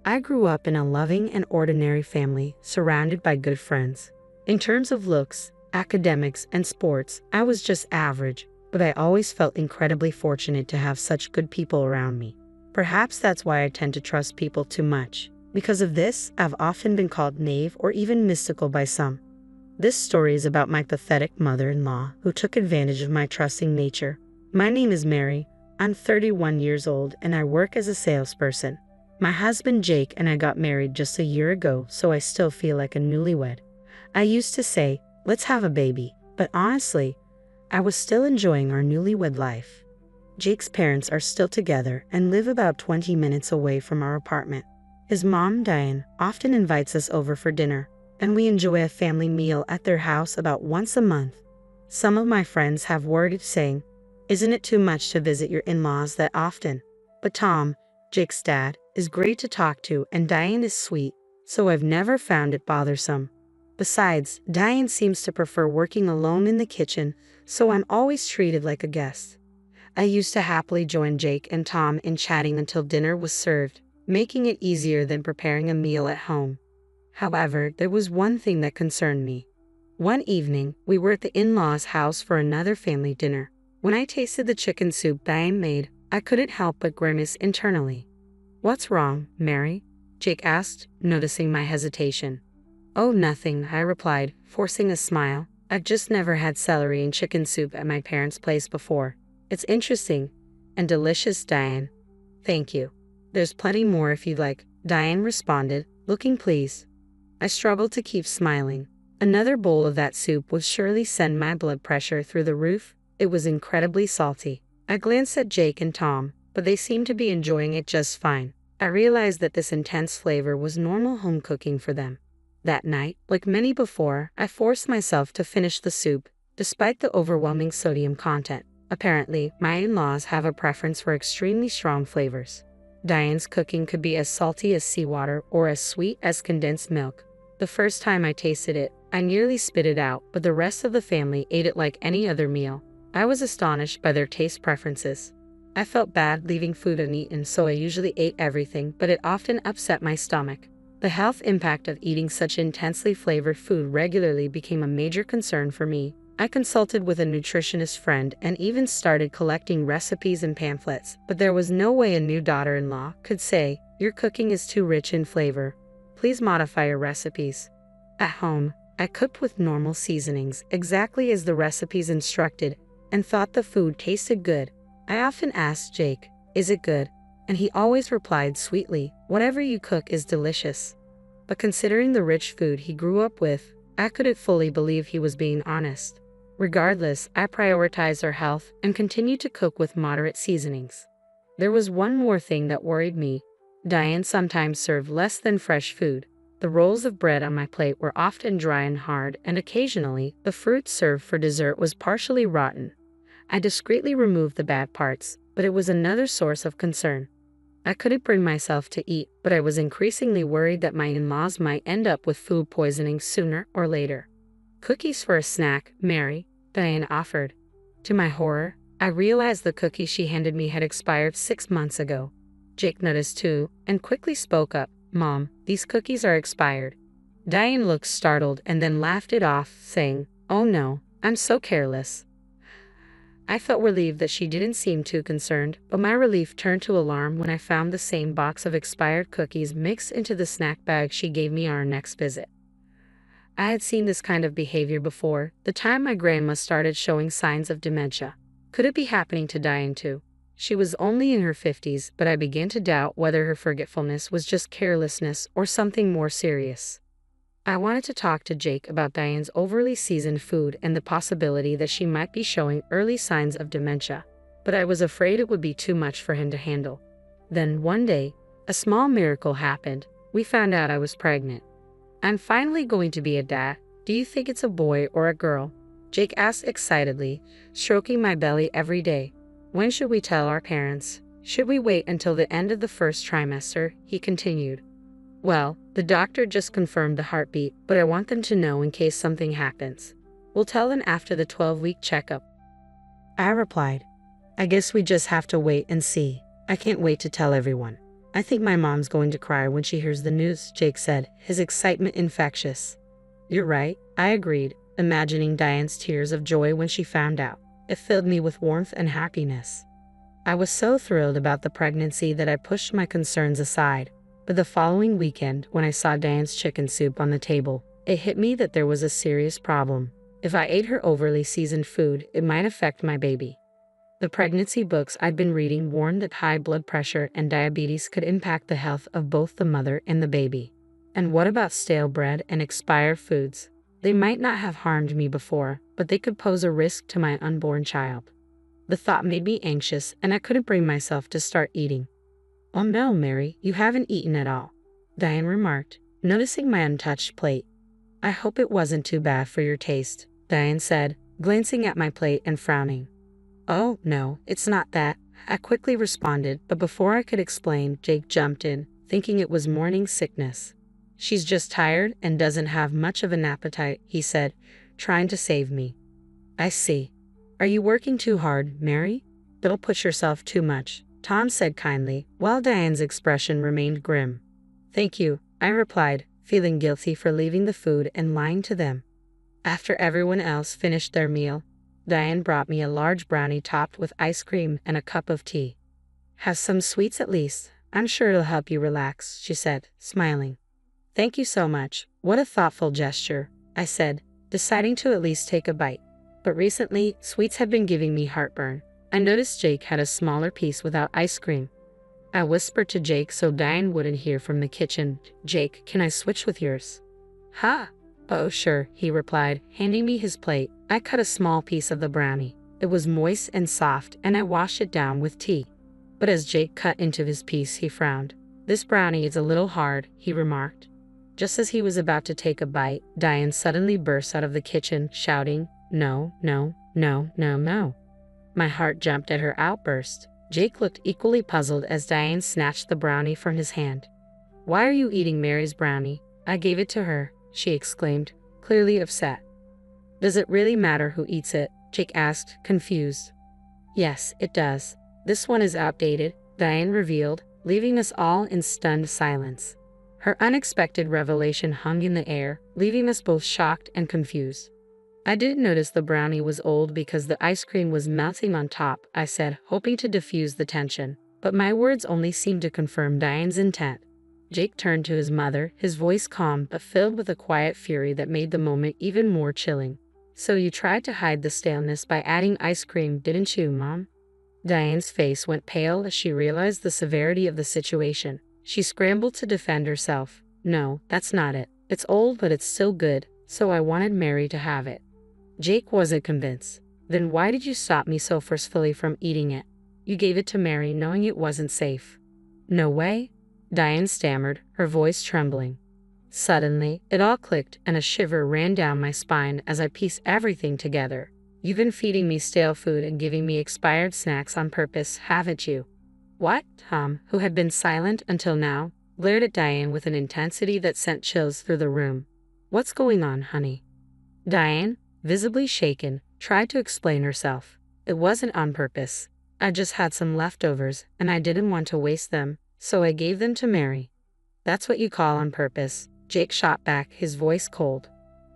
I grew up in a loving and ordinary family, surrounded by good friends. In terms of looks, academics, and sports, I was just average, but I always felt incredibly fortunate to have such good people around me. Perhaps that's why I tend to trust people too much. Because of this, I've often been called naive or even mystical by some. This story is about my pathetic mother-in-law who took advantage of my trusting nature. My name is Mary. I'm 31 years old and I work as a salesperson. My husband Jake and I got married just a year ago, so I still feel like a newlywed. I used to say, let's have a baby, but honestly, I was still enjoying our newlywed life. Jake's parents are still together and live about 20 minutes away from our apartment. His mom, Diane, often invites us over for dinner, and we enjoy a family meal at their house about once a month. Some of my friends have worried saying, isn't it too much to visit your in-laws that often? But Tom, Jake's dad, is great to talk to and Diane is sweet, so I've never found it bothersome. Besides, Diane seems to prefer working alone in the kitchen, so I'm always treated like a guest. I used to happily join Jake and Tom in chatting until dinner was served, making it easier than preparing a meal at home. However, there was one thing that concerned me. One evening, we were at the in-laws' house for another family dinner. When I tasted the chicken soup Diane made, I couldn't help but grimace internally. What's wrong, Mary? Jake asked, noticing my hesitation. Oh, nothing, I replied, forcing a smile. I've just never had celery and chicken soup at my parents' place before. It's interesting and delicious, Diane. Thank you. There's plenty more if you'd like, Diane responded, looking pleased. I struggled to keep smiling. Another bowl of that soup would surely send my blood pressure through the roof. It was incredibly salty. I glanced at Jake and Tom, but they seemed to be enjoying it just fine. I realized that this intense flavor was normal home cooking for them. That night, like many before, I forced myself to finish the soup, despite the overwhelming sodium content. Apparently, my in-laws have a preference for extremely strong flavors. Diane's cooking could be as salty as seawater or as sweet as condensed milk. The first time I tasted it, I nearly spit it out, but the rest of the family ate it like any other meal. I was astonished by their taste preferences. I felt bad leaving food uneaten, so I usually ate everything, but it often upset my stomach. The health impact of eating such intensely flavored food regularly became a major concern for me. I consulted with a nutritionist friend and even started collecting recipes and pamphlets, but there was no way a new daughter-in-law could say, your cooking is too rich in flavor. Please modify your recipes. At home, I cooked with normal seasonings, exactly as the recipes instructed, and thought the food tasted good. I often asked Jake, is it good? And he always replied sweetly, whatever you cook is delicious. But considering the rich food he grew up with, I couldn't fully believe he was being honest. Regardless, I prioritized our health and continued to cook with moderate seasonings. There was one more thing that worried me. Diane sometimes served less than fresh food. The rolls of bread on my plate were often dry and hard, and occasionally, the fruit served for dessert was partially rotten. I discreetly removed the bad parts, but it was another source of concern. I couldn't bring myself to eat, but I was increasingly worried that my in-laws might end up with food poisoning sooner or later. Cookies for a snack, Mary, Diane offered. To my horror, I realized the cookie she handed me had expired 6 months ago. Jake noticed too, and quickly spoke up, Mom, these cookies are expired. Diane looked startled and then laughed it off, saying, oh no, I'm so careless. I felt relieved that she didn't seem too concerned, but my relief turned to alarm when I found the same box of expired cookies mixed into the snack bag she gave me on our next visit. I had seen this kind of behavior before, the time my grandma started showing signs of dementia. Could it be happening to Diane too? She was only in her 50s, but I began to doubt whether her forgetfulness was just carelessness or something more serious. I wanted to talk to Jake about Diane's overly seasoned food and the possibility that she might be showing early signs of dementia, but I was afraid it would be too much for him to handle. Then one day, a small miracle happened. We found out I was pregnant. I'm finally going to be a dad. Do you think it's a boy or a girl? Jake asked excitedly, stroking my belly every day. When should we tell our parents? Should we wait until the end of the first trimester? He continued. Well, the doctor just confirmed the heartbeat, but I want them to know in case something happens. We'll tell them after the 12-week checkup. I replied, I guess we just have to wait and see. I can't wait to tell everyone. I think my mom's going to cry when she hears the news, Jake said, his excitement infectious. You're right, I agreed, imagining Diane's tears of joy when she found out. It filled me with warmth and happiness. I was so thrilled about the pregnancy that I pushed my concerns aside. But the following weekend, when I saw Diane's chicken soup on the table, it hit me that there was a serious problem. If I ate her overly seasoned food, it might affect my baby. The pregnancy books I'd been reading warned that high blood pressure and diabetes could impact the health of both the mother and the baby. And what about stale bread and expired foods? They might not have harmed me before, but they could pose a risk to my unborn child. The thought made me anxious, and I couldn't bring myself to start eating. Oh no, Mary, you haven't eaten at all, Diane remarked, noticing my untouched plate. I hope it wasn't too bad for your taste, Diane said, glancing at my plate and frowning. Oh, no, it's not that, I quickly responded, but before I could explain, Jake jumped in, thinking it was morning sickness. She's just tired and doesn't have much of an appetite, he said, trying to save me. I see. Are you working too hard, Mary? Don't push yourself too much, Tom said kindly, while Diane's expression remained grim. Thank you, I replied, feeling guilty for leaving the food and lying to them. After everyone else finished their meal, Diane brought me a large brownie topped with ice cream and a cup of tea. Have some sweets at least. I'm sure it'll help you relax, she said, smiling. Thank you so much. What a thoughtful gesture, I said, deciding to at least take a bite. But recently, sweets have been giving me heartburn. I noticed Jake had a smaller piece without ice cream. I whispered to Jake so Diane wouldn't hear from the kitchen. Jake, can I switch with yours? Ha! Oh, sure, he replied, handing me his plate. I cut a small piece of the brownie. It was moist and soft, and I washed it down with tea. But as Jake cut into his piece, he frowned. This brownie is a little hard, he remarked. Just as he was about to take a bite, Diane suddenly burst out of the kitchen, shouting, No, no, no, no, no. My heart jumped at her outburst. Jake looked equally puzzled as Diane snatched the brownie from his hand. Why are you eating Mary's brownie? I gave it to her, she exclaimed, clearly upset. Does it really matter who eats it? Jake asked, confused. Yes, it does. This one is outdated, Diane revealed, leaving us all in stunned silence. Her unexpected revelation hung in the air, leaving us both shocked and confused. I didn't notice the brownie was old because the ice cream was melting on top, I said, hoping to diffuse the tension. But my words only seemed to confirm Diane's intent. Jake turned to his mother, his voice calm but filled with a quiet fury that made the moment even more chilling. So you tried to hide the staleness by adding ice cream, didn't you, Mom? Diane's face went pale as she realized the severity of the situation. She scrambled to defend herself. No, that's not it. It's old, but it's still good, so I wanted Mary to have it. Jake wasn't convinced. Then why did you stop me so forcefully from eating it? You gave it to Mary knowing it wasn't safe. No way, Diane stammered, her voice trembling. Suddenly, it all clicked and a shiver ran down my spine as I pieced everything together. You've been feeding me stale food and giving me expired snacks on purpose, haven't you? What? Tom, who had been silent until now, glared at Diane with an intensity that sent chills through the room. What's going on, honey? Diane, visibly shaken, tried to explain herself. It wasn't on purpose. I just had some leftovers, and I didn't want to waste them, so I gave them to Mary. That's what you call on purpose, Jake shot back, his voice cold.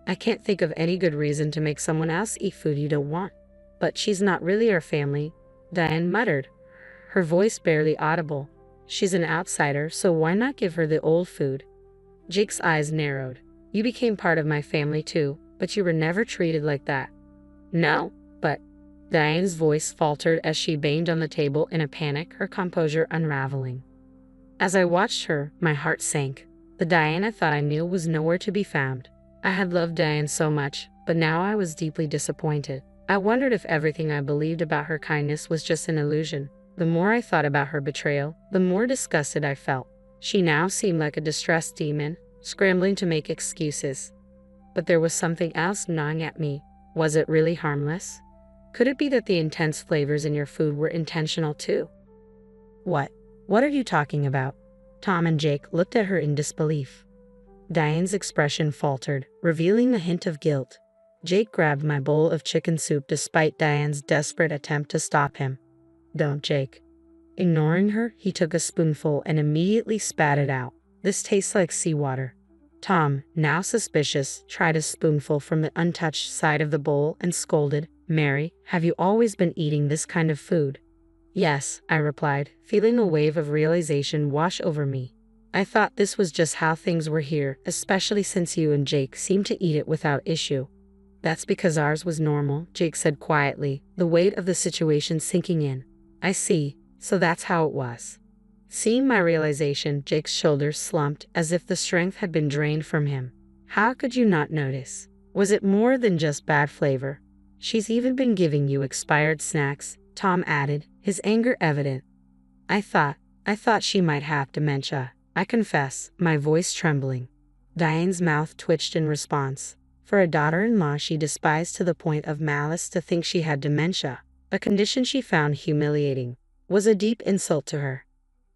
I can't think of any good reason to make someone else eat food you don't want. But she's not really our family, Diane muttered, her voice barely audible. She's an outsider, so why not give her the old food? Jake's eyes narrowed. You became part of my family too, but you were never treated like that. No, but... Diane's voice faltered as she banged on the table in a panic, her composure unraveling. As I watched her, my heart sank. The Diane I thought I knew was nowhere to be found. I had loved Diane so much, but now I was deeply disappointed. I wondered if everything I believed about her kindness was just an illusion. The more I thought about her betrayal, the more disgusted I felt. She now seemed like a distressed demon, scrambling to make excuses. But there was something else gnawing at me. Was it really harmless? Could it be that the intense flavors in your food were intentional too? What? What are you talking about? Tom and Jake looked at her in disbelief. Diane's expression faltered, revealing a hint of guilt. Jake grabbed my bowl of chicken soup despite Diane's desperate attempt to stop him. Don't, Jake. Ignoring her, he took a spoonful and immediately spat it out. This tastes like seawater. Tom, now suspicious, tried a spoonful from the untouched side of the bowl and scolded, "Mary, have you always been eating this kind of food?" "Yes," I replied, feeling a wave of realization wash over me. "I thought this was just how things were here, especially since you and Jake seem to eat it without issue." "That's because ours was normal," Jake said quietly, the weight of the situation sinking in. "I see, so that's how it was." Seeing my realization, Jake's shoulders slumped as if the strength had been drained from him. "How could you not notice? Was it more than just bad flavor? She's even been giving you expired snacks," Tom added, his anger evident. I thought she might have dementia," I confess, my voice trembling. Diane's mouth twitched in response. For a daughter-in-law she despised to the point of malice to think she had dementia, a condition she found humiliating, was a deep insult to her.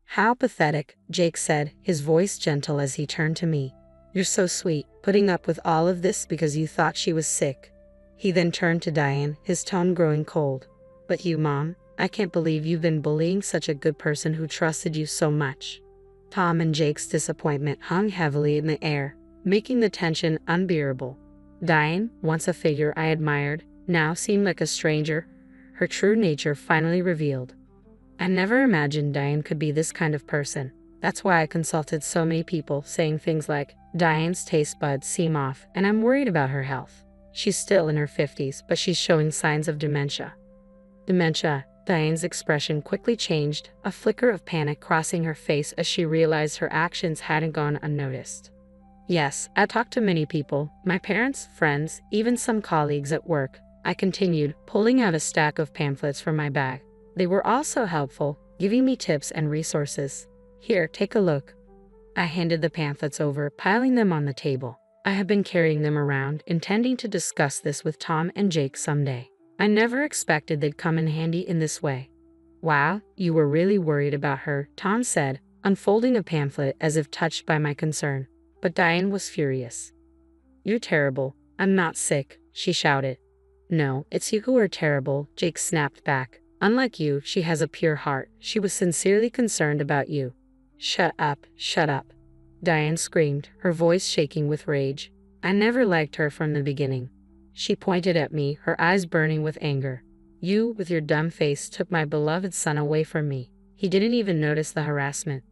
"How pathetic," Jake said, his voice gentle as he turned to me. "You're so sweet, putting up with all of this because you thought she was sick." He then turned to Diane, his tone growing cold. "But you, Mom, I can't believe you've been bullying such a good person who trusted you so much." Tom and Jake's disappointment hung heavily in the air, making the tension unbearable. Diane, once a figure I admired, now seemed like a stranger, her true nature finally revealed. I never imagined Diane could be this kind of person. That's why I consulted so many people, saying things like, "Diane's taste buds seem off, and I'm worried about her health. She's still in her 50s, but she's showing signs of dementia." Dementia. Diane's expression quickly changed, a flicker of panic crossing her face as she realized her actions hadn't gone unnoticed. "Yes, I talked to many people, my parents, friends, even some colleagues at work," I continued, pulling out a stack of pamphlets from my bag. "They were all so helpful, giving me tips and resources. Here, take a look." I handed the pamphlets over, piling them on the table. I had been carrying them around, intending to discuss this with Tom and Jake someday. I never expected they'd come in handy in this way. "Wow, you were really worried about her," Tom said, unfolding a pamphlet as if touched by my concern. But Diane was furious. "You're terrible. I'm not sick," she shouted. "No, it's you who are terrible," Jake snapped back. "Unlike you, she has a pure heart. She was sincerely concerned about you." "Shut up, shut up," Diane screamed, her voice shaking with rage. "I never liked her from the beginning." She pointed at me, her eyes burning with anger. "You, with your dumb face, took my beloved son away from me. He didn't even notice the harassment."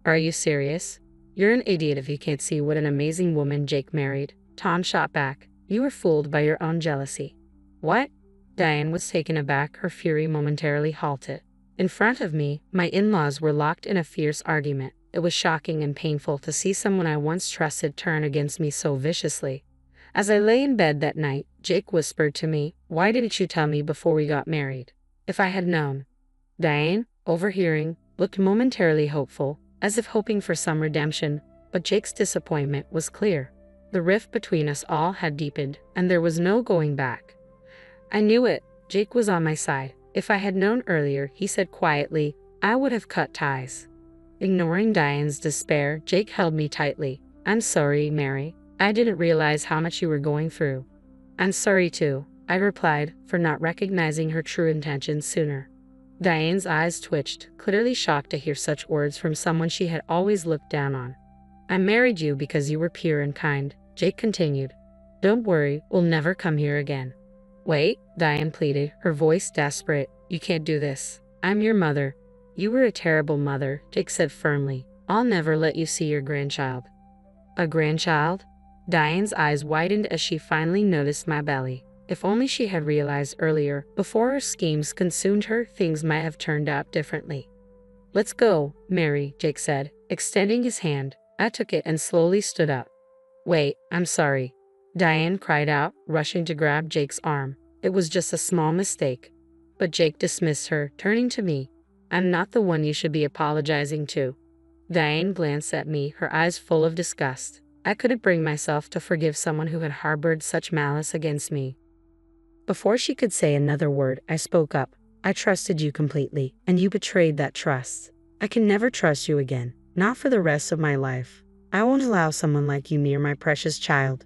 "Are you serious? You're an idiot if you can't see what an amazing woman Jake married," Tom shot back. "You were fooled by your own jealousy." "What?" Diane was taken aback, her fury momentarily halted. In front of me, my in-laws were locked in a fierce argument. It was shocking and painful to see someone I once trusted turn against me so viciously. As I lay in bed that night, Jake whispered to me, "Why didn't you tell me before we got married? If I had known." Diane, overhearing, looked momentarily hopeful, as if hoping for some redemption, but Jake's disappointment was clear. The rift between us all had deepened, and there was no going back. I knew it. Jake was on my side. If I had known earlier, he said quietly, I would have cut ties. Ignoring Diane's despair, Jake held me tightly. "I'm sorry, Mary. I didn't realize how much you were going through." "I'm sorry too," I replied, for not recognizing her true intentions sooner. Diane's eyes twitched, clearly shocked to hear such words from someone she had always looked down on. "I married you because you were pure and kind," Jake continued. "Don't worry, we'll never come here again." "Wait," Diane pleaded, her voice desperate. "You can't do this. I'm your mother." "You were a terrible mother," Jake said firmly. "I'll never let you see your grandchild." "A grandchild?" Diane's eyes widened as she finally noticed my belly. If only she had realized earlier, before her schemes consumed her, things might have turned out differently. "Let's go, Mary," Jake said, extending his hand. I took it and slowly stood up. "Wait, I'm sorry," Diane cried out, rushing to grab Jake's arm. "It was just a small mistake." But Jake dismissed her, turning to me. "I'm not the one you should be apologizing to." Diane glanced at me, her eyes full of disgust. I couldn't bring myself to forgive someone who had harbored such malice against me. Before she could say another word, I spoke up. "I trusted you completely, and you betrayed that trust. I can never trust you again, not for the rest of my life. I won't allow someone like you near my precious child.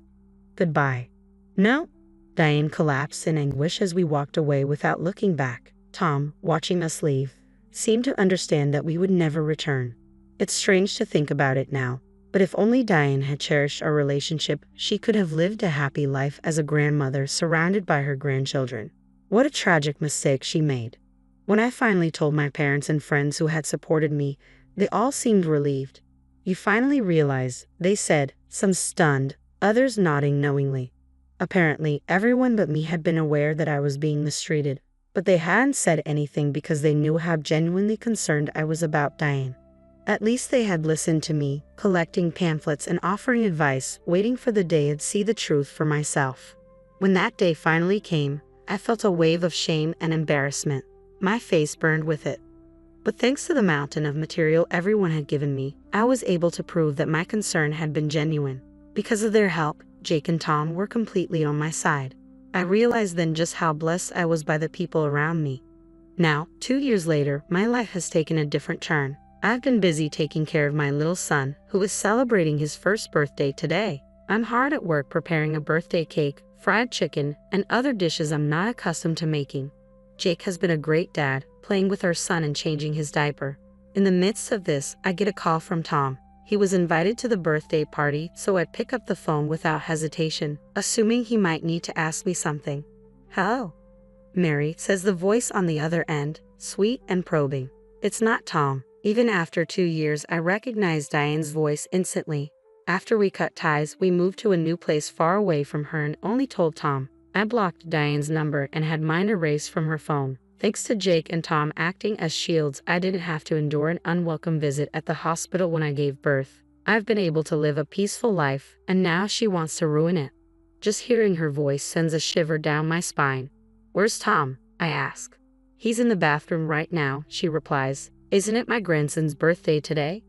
Goodbye." "No." Diane collapsed in anguish as we walked away without looking back, Tom watching us leave. seemed to understand that we would never return. It's strange to think about it now, but if only Diane had cherished our relationship, she could have lived a happy life as a grandmother surrounded by her grandchildren. What a tragic mistake she made. When I finally told my parents and friends who had supported me, they all seemed relieved. You finally realize, they said, some stunned, others nodding knowingly. Apparently, everyone but me had been aware that I was being mistreated, but they hadn't said anything because they knew how genuinely concerned I was about Diane. At least they had listened to me, collecting pamphlets and offering advice, waiting for the day I'd see the truth for myself. When that day finally came, I felt a wave of shame and embarrassment. My face burned with it. But thanks to the mountain of material everyone had given me, I was able to prove that my concern had been genuine. Because of their help, Jake and Tom were completely on my side. I realized then just how blessed I was by the people around me. Now, 2 years later, my life has taken a different turn. I've been busy taking care of my little son, who is celebrating his first birthday today. I'm hard at work preparing a birthday cake, fried chicken, and other dishes I'm not accustomed to making. Jake has been a great dad, playing with our son and changing his diaper. In the midst of this, I get a call from Tom. He was invited to the birthday party, so I'd pick up the phone without hesitation, assuming he might need to ask me something. "Hello, Mary," says the voice on the other end, sweet and probing. It's not Tom. Even after 2 years, I recognized Diane's voice instantly. After we cut ties, we moved to a new place far away from her and only told Tom. I blocked Diane's number and had mine erased from her phone. Thanks to Jake and Tom acting as shields, I didn't have to endure an unwelcome visit at the hospital when I gave birth. I've been able to live a peaceful life, and now she wants to ruin it. Just hearing her voice sends a shiver down my spine. "Where's Tom?" I ask. "He's in the bathroom right now," she replies. "Isn't it my grandson's birthday today?"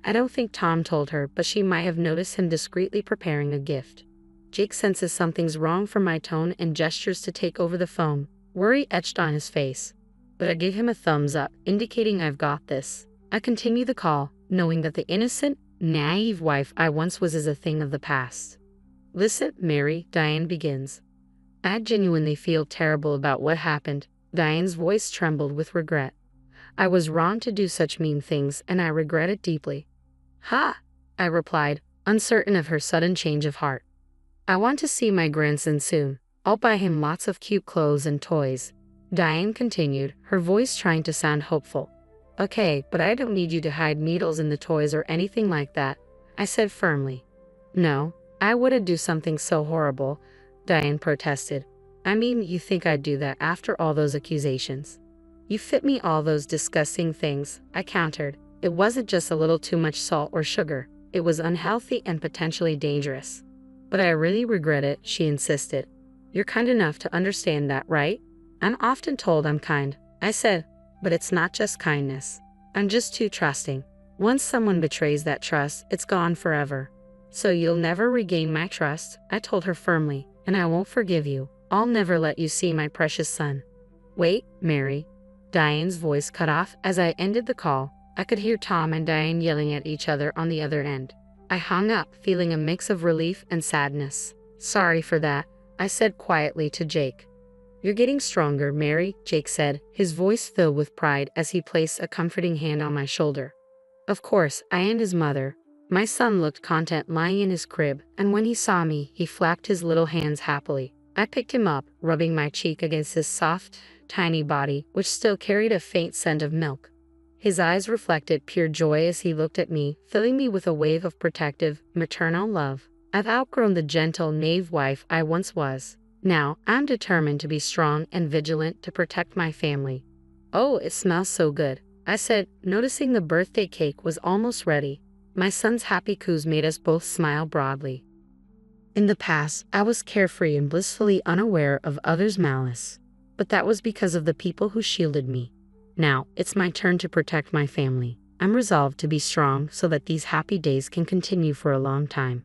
I don't think Tom told her, but she might have noticed him discreetly preparing a gift. Jake senses something's wrong from my tone and gestures to take over the phone, worry etched on his face. But I give him a thumbs up, indicating I've got this. I continue the call, knowing that the innocent, naive wife I once was is a thing of the past. "Listen, Mary," Diane begins. I genuinely feel terrible about what happened. Diane's voice trembled with regret. I was wrong to do such mean things, and I regret it deeply. "Ha!" I replied, uncertain of her sudden change of heart. "I want to see my grandson soon. I'll buy him lots of cute clothes and toys." Diane continued, her voice trying to sound hopeful. "Okay, but I don't need you to hide needles in the toys or anything like that," I said firmly. "No, I wouldn't do something so horrible," Diane protested. "I mean, you think I'd do that after all those accusations?" "You fit me all those disgusting things," I countered. "It wasn't just a little too much salt or sugar. It was unhealthy and potentially dangerous." "But I really regret it," she insisted. "You're kind enough to understand that, right?" "I'm often told I'm kind," I said, "but it's not just kindness. I'm just too trusting. Once someone betrays that trust, it's gone forever." "So you'll never regain my trust," I told her firmly, "and I won't forgive you. I'll never let you see my precious son." "Wait, Mary." Diane's voice cut off as I ended the call. I could hear Tom and Diane yelling at each other on the other end. I hung up, feeling a mix of relief and sadness. "Sorry for that," I said quietly to Jake. "You're getting stronger, Mary," Jake said, his voice filled with pride as he placed a comforting hand on my shoulder. Of course, I am his mother. My son looked content lying in his crib, and when he saw me, he flapped his little hands happily. I picked him up, rubbing my cheek against his soft, tiny body, which still carried a faint scent of milk. His eyes reflected pure joy as he looked at me, filling me with a wave of protective, maternal love. I've outgrown the gentle, naive wife I once was. Now, I'm determined to be strong and vigilant to protect my family. "Oh, it smells so good," I said, noticing the birthday cake was almost ready. My son's happy coos made us both smile broadly. In the past, I was carefree and blissfully unaware of others' malice. But that was because of the people who shielded me. Now, it's my turn to protect my family. I'm resolved to be strong so that these happy days can continue for a long time.